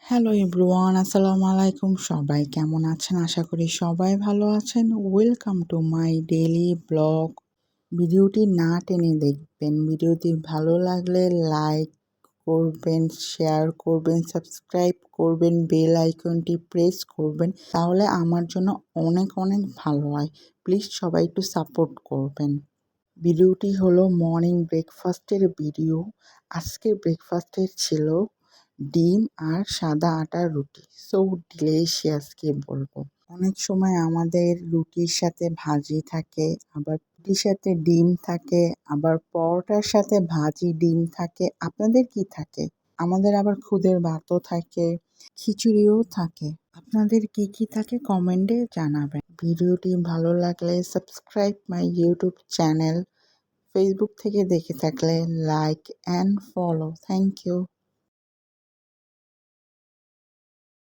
Hello everyone, আসসালামু আলাইকুম। সবাই কেমন আছেন? আশা করি সবাই ভালো আছেন। Welcome to my daily blog. ভিডিওটি না টেনে দেখবেন। ভিডিওটি ভালো লাগলে লাইক করবেন, শেয়ার করবেন, সাবস্ক্রাইব করবেন, বেল আইকনটি প্রেস করবেন। তাহলে আমার জন্য অনেক অনেক ভালো হয়। প্লিজ সবাই একটু সাপোর্ট করবেন। ভিডিওটি হলো মর্নিং ব্রেকফাস্টের ভিডিও। আজকের ব্রেকফাস্টের ছিল ডিম আর সাদা আটার রুটি। সো ডিলিশিয়াস কি বলবো। অনেক সময় আমাদের রুটির সাথে ভাজি থাকে, আবার রুটির সাথে ডিম থাকে, আবার পরোটার সাথে ভাজি ডিম থাকে। আপনাদের কি থাকে? আমাদের আবার খুদের ভাতও থাকে, খিচুড়িও থাকে। আপনাদের কি কি থাকে কমেন্টে জানাবেন। ভিডিওটি ভালো লাগলে subscribe my YouTube channel. Facebook থেকে দেখে থাকলে like and follow. Thank you.